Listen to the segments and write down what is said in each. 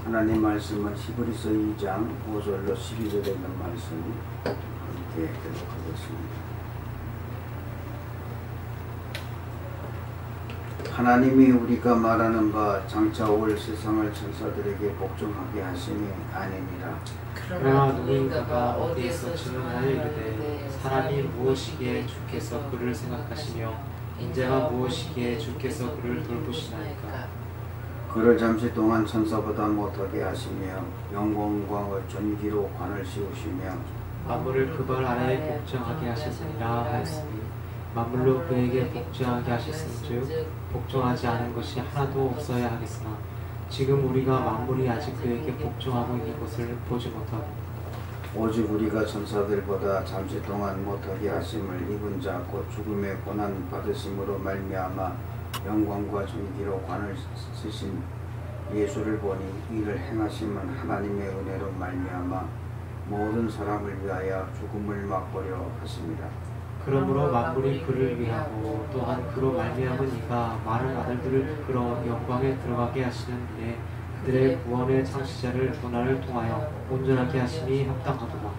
하나님 말씀은 히브리서 2장 5절로 12절에 있는 말씀을 함께 기록하겠습니다. 하나님이 우리가 말하는 바 장차 올 세상을 천사들에게 복종하게 하심이 아니니라. 그러나 누군가가 어디에서 증언하여 이르되 사람이 무엇이기에 주께서 그를 생각하시며 인자가 무엇이기에 주께서 그를 돌보시나이까. 그를 잠시 동안 천사보다 못하게 하시며 영광과 존귀로 관을 씌우시며 만물을 그 발 아래에 복종하게 하셨으니라 하였으니 만물로 그에게 복종하게 하셨은즉 복종하지 않은 것이 하나도 없어야 하겠으나 지금 우리가 만물이 아직 그에게 복종하고 있는 것을 보지 못하고 오직 우리가 천사들보다 잠시 동안 못하게 하심을 입은 자 곧 죽음의 고난 받으심으로 말미암아 영광과 존귀로 관을 쓰신 예수를 보니 이를 행하심은 하나님의 은혜로 말미암아 모든 사람을 위하여 죽음을 맛보려 하심이라. 그러므로 만물이 그를 위하고 또한 그로 말미암은 이가 많은 아들들을 이끌어 영광에 들어가게 하시는 일에 그들의 구원의 창시자를 도나를 통하여 온전하게 하심이 합당하도다.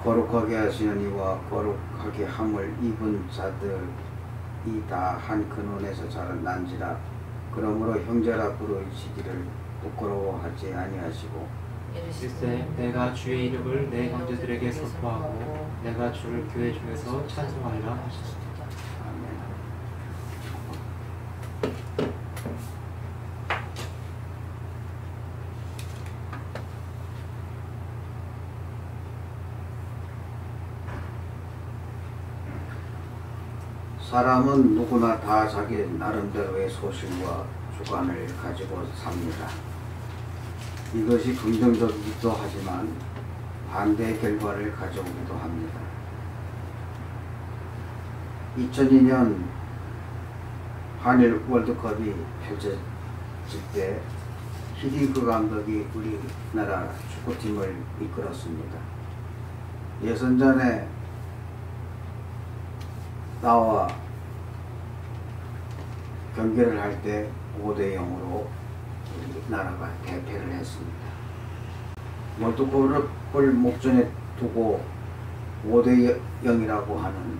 거룩하게 하시는 이와 거룩하게 함을 입은 자들이 다 한 근원에서 자란 난지라. 그러므로 형제라 부르시기를 부끄러워하지 아니하시고 일세 내가 주의 이름을 내 형제들에게 선포하고 내가 주를 교회 중에서 찬송하리라 하셨습니다. 아멘. 사람은 누구나 다 자기 나름대로의 소신과 주관을 가지고 삽니다. 이것이 긍정적이기도 하지만 반대의 결과를 가져오기도 합니다. 2002년 한일 월드컵이 펼쳐질 때 히딩크 감독이 우리나라 축구팀을 이끌었습니다. 예선전에 나와 경기를 할 때 5대 0으로 우리나라가 대패를 했습니다. 월드컵을 목전에 두고 5대 0이라고 하는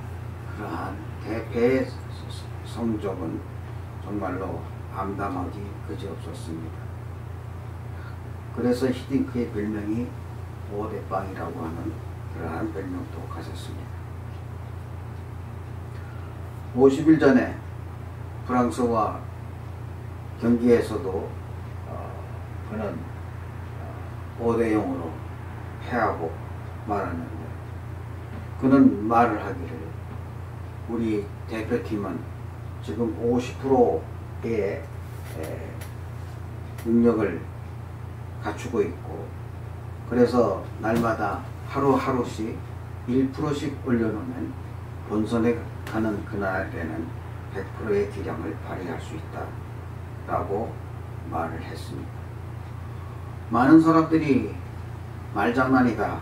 그러한 대패의 성적은 정말로 암담하기 그지없었습니다. 그래서 히딩크의 별명이 5대 빵이라고 하는 그러한 별명도 가졌습니다. 50일 전에 프랑스와 경기에서도 그는 5대 0으로 패하고 말았는데 그는 말을 하기를 우리 대표팀은 지금 50%의 능력을 갖추고 있고 그래서 날마다 하루하루씩 1%씩 올려놓으면 본선에 가는 그날에는 100%의 기량을 발휘할 수 있다 라고 말을 했습니다. 많은 사람들이 말장난이다,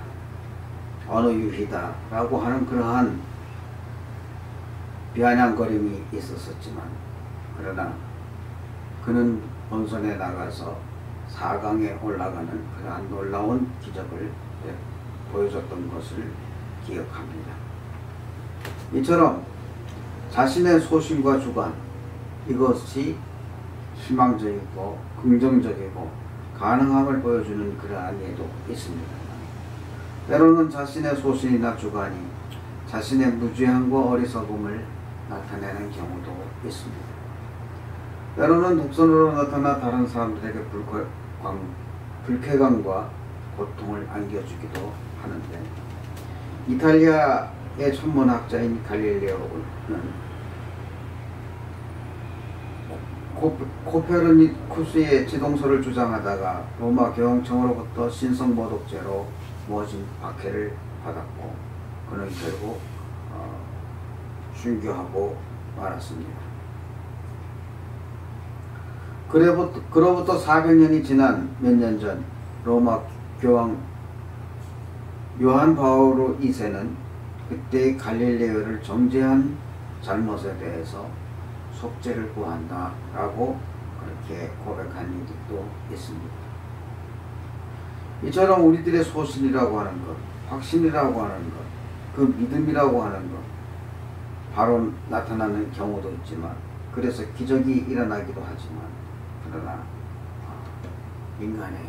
언어유희다 라고 하는 그러한 비아냥거림이 있었지만 그러나 그는 본선에 나가서 4강에 올라가는 그러한 놀라운 기적을 보여줬던 것을 기억합니다. 이처럼 자신의 소신과 주관 이것이 희망적이고 긍정적이고 가능함을 보여주는 그러한 예도 있습니다. 때로는 자신의 소신이나 주관이 자신의 무죄함과 어리석음을 나타내는 경우도 있습니다. 때로는 독선으로 나타나 다른 사람들에게 불쾌감과 고통을 안겨주기도 하는데 이탈리아의 천문학자인 갈릴레오는 코페르니쿠스의 지동설을 주장하다가 로마 교황청으로부터 신성모독죄로 모진 박해를 받았고 그는 결국 순교하고 말았습니다. 그로부터 400년이 지난 몇 년 전 로마 교황 요한 바오로 2세는 그때의 갈릴레오를 정죄한 잘못에 대해서 속죄를 구한다 라고 그렇게 고백한 일도 있습니다. 이처럼 우리들의 소신이라고 하는 것, 확신이라고 하는 것, 그 믿음이라고 하는 것 바로 나타나는 경우도 있지만, 그래서 기적이 일어나기도 하지만, 그러나 인간의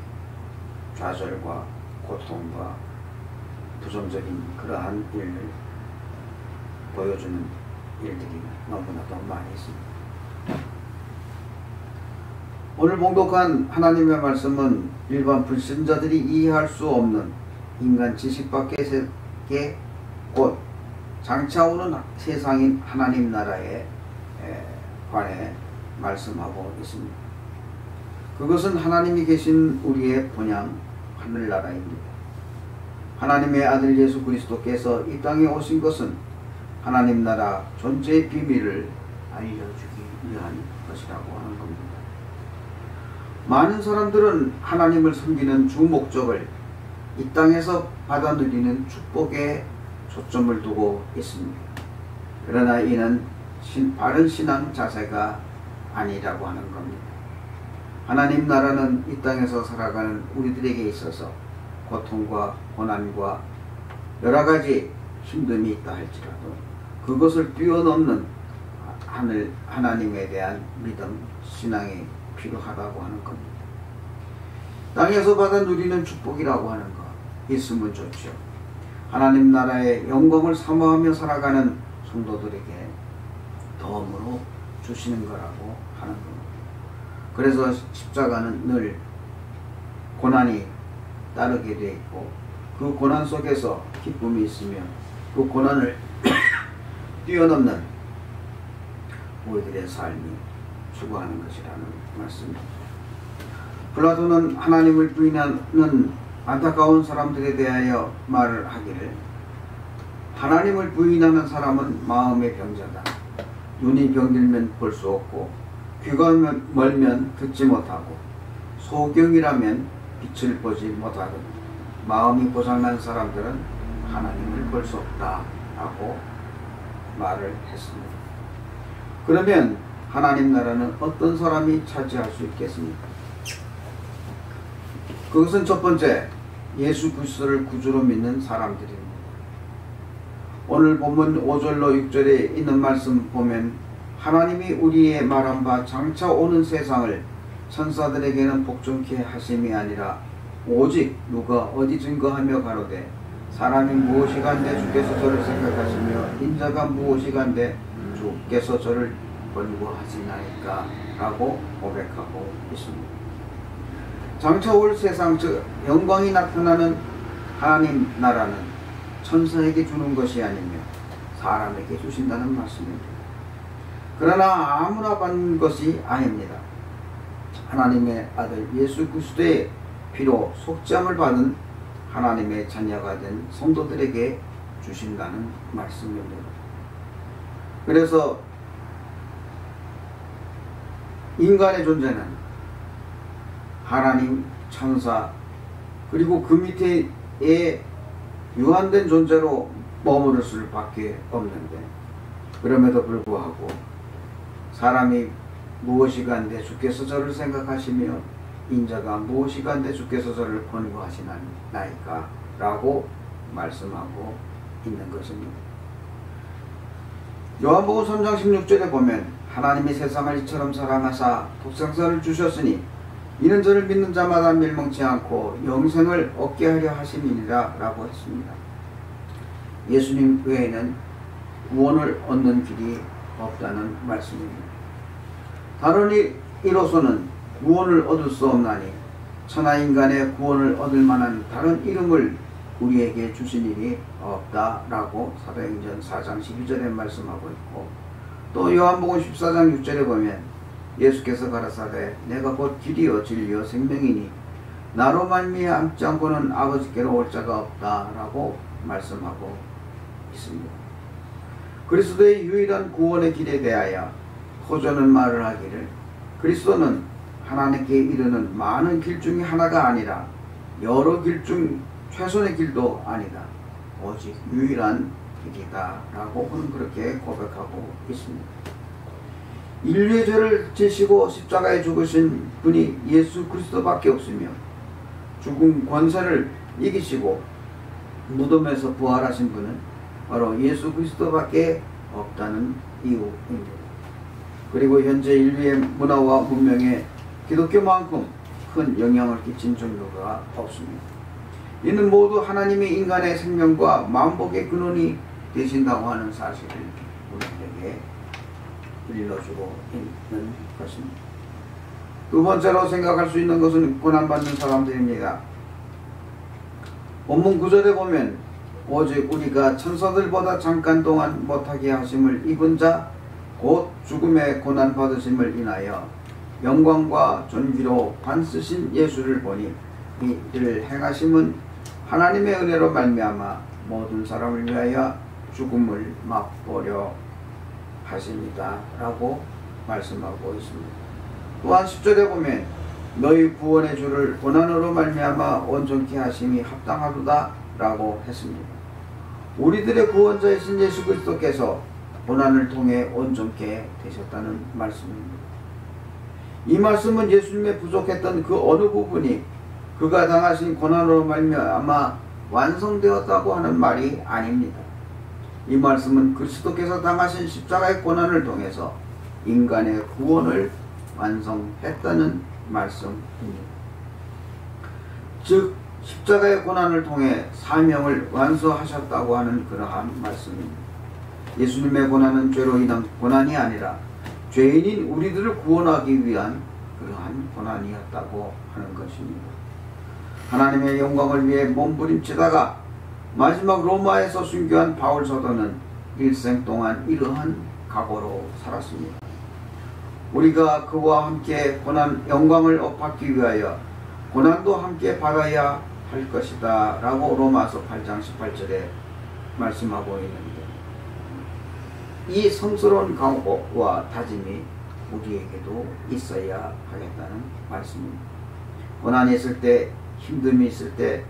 좌절과 고통과 부정적인 그러한 일을 보여주는 일들이 너무나도 많이 있습니다. 오늘 봉독한 하나님의 말씀은 일반 불신자들이 이해할 수 없는 인간 지식 밖의 세계, 곧 장차 오는 세상인 하나님 나라에 관해 말씀하고 있습니다. 그것은 하나님이 계신 우리의 본향 하늘나라입니다. 하나님의 아들 예수 그리스도께서 이 땅에 오신 것은 하나님 나라 존재의 비밀을 알려주기 위한 것이라고 하는 겁니다. 많은 사람들은 하나님을 섬기는 주 목적을 이 땅에서 받아 누리는 축복에 초점을 두고 있습니다. 그러나 이는 바른 신앙 자세가 아니라고 하는 겁니다. 하나님 나라는 이 땅에서 살아가는 우리들에게 있어서 고통과 고난과 여러 가지 힘듦이 있다 할지라도 그것을 뛰어넘는 하나님에 대한 믿음, 신앙이 필요하다고 하는 겁니다. 땅에서 받아 누리는 축복이라고 하는 것 있으면 좋죠. 하나님 나라의 영광을 사모하며 살아가는 성도들에게 덤으로 주시는 거라고 하는 겁니다. 그래서 십자가는 늘 고난이 따르게 되어 있고, 그 고난 속에서 기쁨이 있으며 그 고난을 뛰어넘는 우리들의 삶이 추구하는 것이라는 말씀입니다. 플라톤은 하나님을 부인하는 안타까운 사람들에 대하여 말을 하기를, 하나님을 부인하는 사람은 마음의 병자다. 눈이 병들면 볼 수 없고, 귀가 멀면 듣지 못하고, 소경이라면 빛을 보지 못하거든. 마음이 고장난 사람들은 하나님을 볼 수 없다 라고 말을 했습니다. 그러면 하나님 나라는 어떤 사람이 차지할 수 있겠습니까? 그것은 첫 번째, 예수 그리스도를 구주로 믿는 사람들입니다. 오늘 본문 5절로 6절에 있는 말씀 보면 하나님이 우리의 말한 바 장차 오는 세상을 천사들에게는 복종케 하심이 아니라 오직 누가 어디 증거하며 가로되 사람이 무엇이간데 주께서 저를 생각하시며 인자가 무엇이간데 주께서 저를 권고하시나이까 라고 고백하고 있습니다. 장차 올 세상, 즉 영광이 나타나는 하나님 나라는 천사에게 주는 것이 아니며 사람에게 주신다는 말씀입니다. 그러나 아무나 받는 것이 아닙니다. 하나님의 아들 예수 그리스도의 피로 속죄함을 받은 하나님의 자녀가 된 성도들에게 주신다는 말씀입니다. 그래서 인간의 존재는 하나님, 천사, 그리고 그 밑에 유한된 존재로 머무를 수밖에 없는데, 그럼에도 불구하고 사람이 무엇이간데 주께서 저를 생각하시며 인자가 무엇이간데 주께서 저를 권고하시나이까 라고 말씀하고 있는 것입니다. 요한복음 3장 16절에 보면 하나님이 세상을 이처럼 사랑하사 독생자를 주셨으니 이는 저를 믿는 자마다 멸망치 않고 영생을 얻게 하려 하심이니라 라고 했습니다. 예수님 외에는 구원을 얻는 길이 없다는 말씀입니다. 다른 이로서는 구원을 얻을 수 없나니 천하인간의 구원을 얻을 만한 다른 이름을 우리에게 주신 일이 없다라고 사도행전 4장 12절에 말씀하고 있고, 또 요한복음 14장 6절에 보면 예수께서 가라사대 내가 곧 길이요 진리요 생명이니 나로 말미암지 않고는 아버지께로 올 자가 없다라고 말씀하고 있습니다. 그리스도의 유일한 구원의 길에 대하여 호저는 말을 하기를, 그리스도는 하나님께 이르는 많은 길 중에 하나가 아니라 여러 길 중 최선의 길도 아니다. 오직 유일한 길이다 라고 그는 그렇게 고백하고 있습니다. 인류의 죄를 지시고 십자가에 죽으신 분이 예수 그리스도밖에 없으며 죽음 권세를 이기시고 무덤에서 부활하신 분은 바로 예수 그리스도밖에 없다는 이유입니다. 그리고 현재 인류의 문화와 문명에 기독교만큼 큰 영향을 끼친 종교가 없습니다. 이는 모두 하나님이 인간의 생명과 만복의 근원이 되신다고 하는 사실을 우리에게 일러주고 있는 것입니다. 두 번째로 생각할 수 있는 것은 고난받는 사람들입니다. 본문 9절에 보면 오직 우리가 천사들보다 잠깐 동안 못하게 하심을 입은 자 곧 죽음의 고난 받으심을 인하여 영광과 존귀로 관쓰신 예수를 보니 이를 행하심은 하나님의 은혜로 말미암아 모든 사람을 위하여 죽음을 맛보려 하십니다 라고 말씀하고 있습니다. 또한 10절에 보면 너희 구원의 주를 고난으로 말미암아 온전케 하심이 합당하도다 라고 했습니다. 우리들의 구원자이신 예수 그리스도께서 고난을 통해 온전케 되셨다는 말씀입니다. 이 말씀은 예수님의 부족했던 그 어느 부분이 그가 당하신 고난으로 말미암아 완성되었다고 하는 말이 아닙니다. 이 말씀은 그리스도께서 당하신 십자가의 고난을 통해서 인간의 구원을 완성했다는 말씀입니다. 즉 십자가의 고난을 통해 사명을 완수하셨다고 하는 그러한 말씀입니다. 예수님의 고난은 죄로 인한 고난이 아니라 죄인인 우리들을 구원하기 위한 그러한 고난이었다고 하는 것입니다. 하나님의 영광을 위해 몸부림치다가 마지막 로마에서 순교한 바울 사도는 일생 동안 이러한 각오로 살았습니다. 우리가 그와 함께 고난 영광을 얻기 위하여 고난도 함께 받아야 할 것이다 라고 로마서 8장 18절에 말씀하고 있는데, 이 성스러운 각오와 다짐이 우리에게도 있어야 하겠다는 말씀입니다. 고난이 있을 때, 힘듦이 있을 때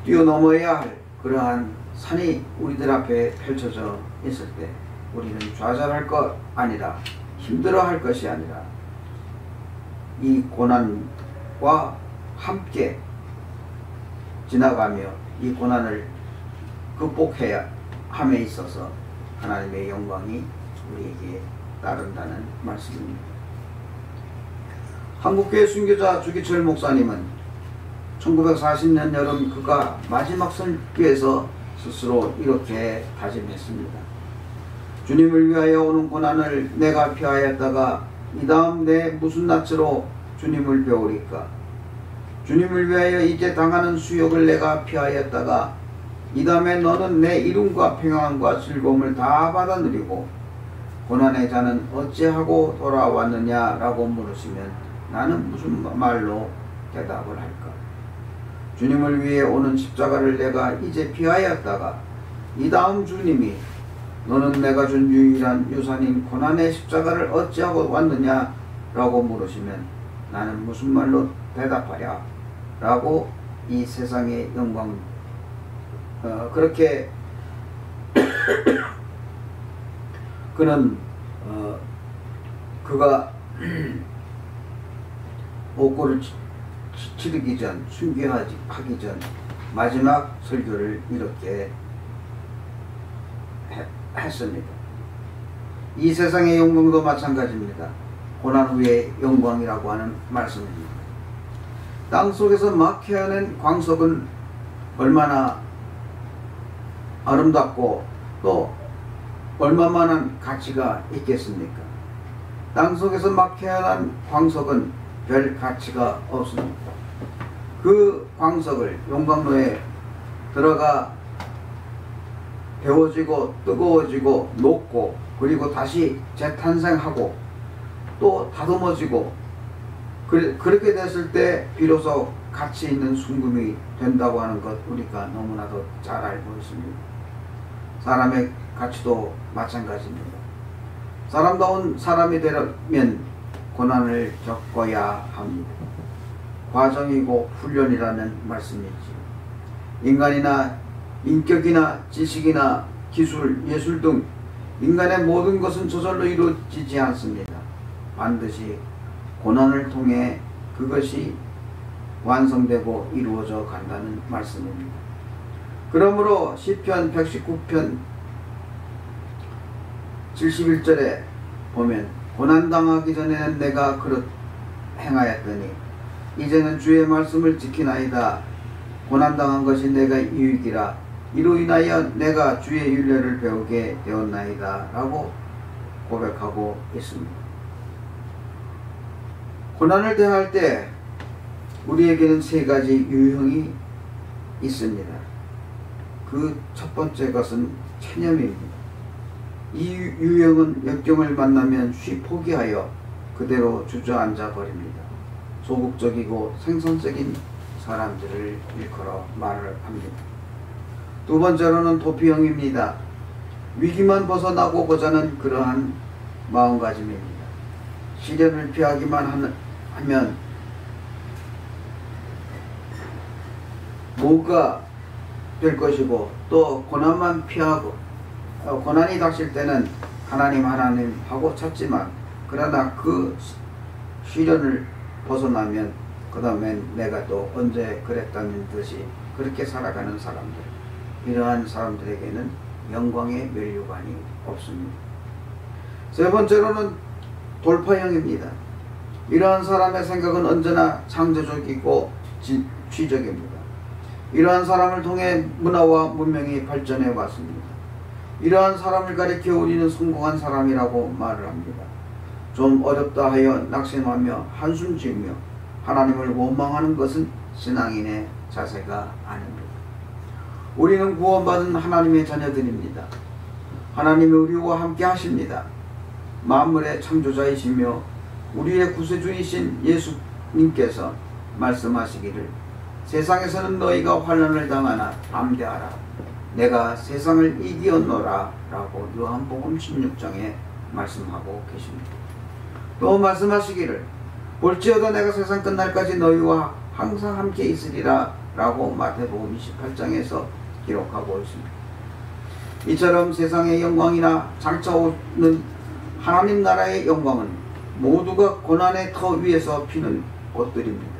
뛰어넘어야 할 그러한 산이 우리들 앞에 펼쳐져 있을 때 우리는 좌절할 것 아니라, 힘들어할 것이 아니라 이 고난과 함께 지나가며 이 고난을 극복해야 함에 있어서 하나님의 영광이 우리에게 따른다는 말씀입니다. 한국교회 순교자 주기철 목사님은 1940년 여름 그가 마지막 설교에서 스스로 이렇게 다짐했습니다. 주님을 위하여 오는 고난을 내가 피하였다가 이 다음 내 무슨 낯으로 주님을 배우리까? 주님을 위하여 이제 당하는 수욕을 내가 피하였다가 이 다음에 너는 내 이름과 평안과 즐거움을 다 받아 누리고 고난의 자는 어찌하고 돌아왔느냐라고 물으시면 나는 무슨 말로 대답을 할까? 주님을 위해 오는 십자가를 내가 이제 피하였다가 이 다음 주님이 너는 내가 준 유일한 유산인 고난의 십자가를 어찌하고 왔느냐라고 물으시면 나는 무슨 말로 대답하랴? 라고 이 세상의 영광 그렇게 그는 그가 목고를 치르기 전, 순교하기 전 마지막 설교를 이렇게 했습니다. 이 세상의 영광도 마찬가지입니다. 고난 후의 영광이라고 하는 말씀입니다. 땅속에서 막 캐어낸 광석은 얼마나 아름답고 또 얼마만한 가치가 있겠습니까? 땅속에서 막 캐어난 광석은 별 가치가 없습니다. 그 광석을 용광로에 들어가 데워지고 뜨거워지고 녹고 그리고 다시 재탄생하고 또 다듬어지고 그렇게 됐을 때 비로소 가치 있는 순금이 된다고 하는 것 우리가 너무나도 잘 알고 있습니다. 사람의 가치도 마찬가지입니다. 사람다운 사람이 되려면 고난을 겪어야 합니다. 과정이고 훈련이라는 말씀이지. 인간이나 인격이나 지식이나 기술, 예술 등 인간의 모든 것은 저절로 이루어지지 않습니다. 반드시 고난을 통해 그것이 완성되고 이루어져 간다는 말씀입니다. 그러므로 시편 119편 71절에 보면 고난당하기 전에는 내가 그릇 행하였더니 이제는 주의 말씀을 지키나이다. 고난당한 것이 내가 유익이라. 이로 인하여 내가 주의 율례를 배우게 되었나이다 라고 고백하고 있습니다. 고난을 대할 때 우리에게는 세 가지 유형이 있습니다. 그 첫 번째 것은 체념입니다. 이 유형은 역경을 만나면 쉬 포기하여 그대로 주저앉아 버립니다. 소극적이고 생산적인 사람들을 일컬어 말을 합니다. 두 번째로는 도피형입니다. 위기만 벗어나고자 하는 그러한 마음가짐입니다. 시련을 피하기만 하면 뭐가 될 것이고 또 고난만 피하고 고난이 닥칠 때는 하나님 하고 찾지만 그러나 그 시련을 벗어나면 그 다음엔 내가 또 언제 그랬다는 듯이 그렇게 살아가는 사람들, 이러한 사람들에게는 영광의 면류관이 없습니다. 세 번째로는 돌파형입니다. 이러한 사람의 생각은 언제나 창조적이고 취적입니다. 이러한 사람을 통해 문화와 문명이 발전해 왔습니다. 이러한 사람을 가리켜 우리는 성공한 사람이라고 말을 합니다. 좀 어렵다 하여 낙심하며 한숨 지으며 하나님을 원망하는 것은 신앙인의 자세가 아닙니다. 우리는 구원받은 하나님의 자녀들입니다. 하나님이 우리와 함께 하십니다. 만물의 창조자이시며 우리의 구세주이신 예수님께서 말씀하시기를 세상에서는 너희가 환난을 당하나 담대하라. 내가 세상을 이기었노라 라고 요한복음 16장에 말씀하고 계십니다. 또 말씀하시기를 볼지어다 내가 세상 끝날까지 너희와 항상 함께 있으리라 라고 마태복음 28장에서 기록하고 있습니다. 이처럼 세상의 영광이나 장차오는 하나님 나라의 영광은 모두가 고난의 터 위에서 피는 꽃들입니다.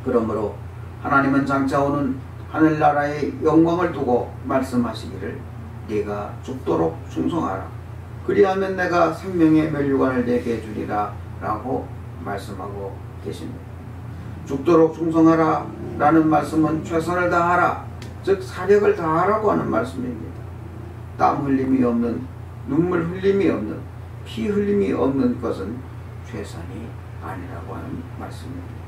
그러므로 하나님은 장차오는 하늘나라의 영광을 두고 말씀하시기를 네가 죽도록 충성하라. 그리하면 내가 생명의 면류관을 내게 주리라 라고 말씀하고 계십니다. 죽도록 충성하라 라는 말씀은 최선을 다하라, 즉 사력을 다하라고 하는 말씀입니다. 땀 흘림이 없는, 눈물 흘림이 없는, 피 흘림이 없는 것은 최선이 아니라고 하는 말씀입니다.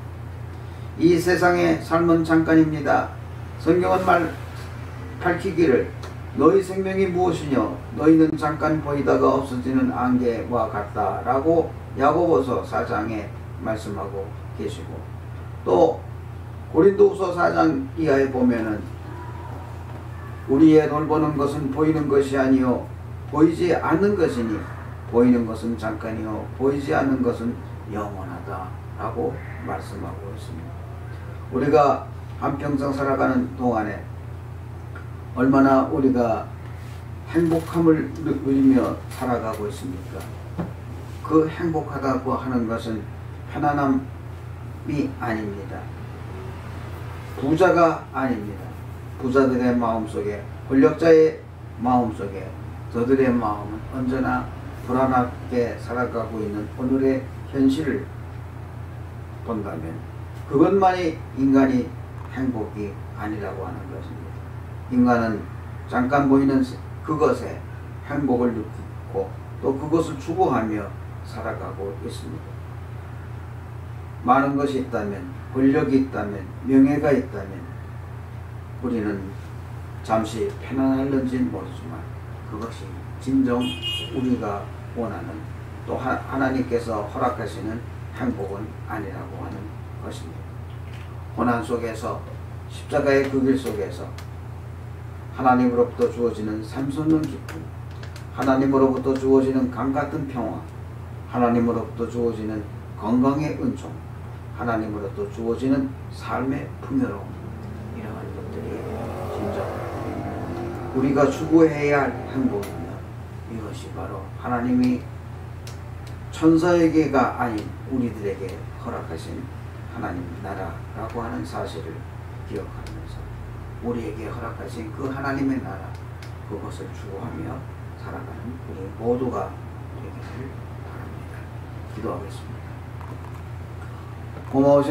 이 세상의 삶은 잠깐입니다. 성경은 밝히기를 너희 생명이 무엇이뇨 너희는 잠깐 보이다가 없어지는 안개와 같다 라고 야고보서 4장에 말씀하고 계시고, 또 고린도후서 4장 이하에 보면은 우리의 돌보는 것은 보이는 것이 아니요 보이지 않는 것이니 보이는 것은 잠깐이요 보이지 않는 것은 영원하다 라고 말씀하고 있습니다. 우리가 한평생 살아가는 동안에 얼마나 우리가 행복함을 누리며 살아가고 있습니까? 그 행복하다고 하는 것은 편안함이 아닙니다. 부자가 아닙니다. 부자들의 마음속에, 권력자의 마음속에 저들의 마음은 언제나 불안하게 살아가고 있는 오늘의 현실을 본다면 그것만이 인간이 행복이 아니라고 하는 것입니다. 인간은 잠깐 보이는 그것에 행복을 느끼고 또 그것을 추구하며 살아가고 있습니다. 많은 것이 있다면, 권력이 있다면, 명예가 있다면 우리는 잠시 편안할는지는 모르지만 그것이 진정 우리가 원하는, 또 하나님께서 허락하시는 행복은 아니라고 하는 것입니다. 고난 속에서, 십자가의 그 길 속에서 하나님으로부터 주어지는 샘솟는 기쁨, 하나님으로부터 주어지는 강같은 평화, 하나님으로부터 주어지는 건강의 은총, 하나님으로부터 주어지는 삶의 풍요로움, 이러한 것들이 진정 우리가 추구해야 할 행복이며, 이것이 바로 하나님이 천사에게가 아닌 우리들에게 허락하신 하나님 나라라고 하는 사실을 기억하면서 우리에게 허락하신 그 하나님의 나라 그것을 추구하며 살아가는 우리 모두가 되기를 바랍니다. 기도하겠습니다. 고마우신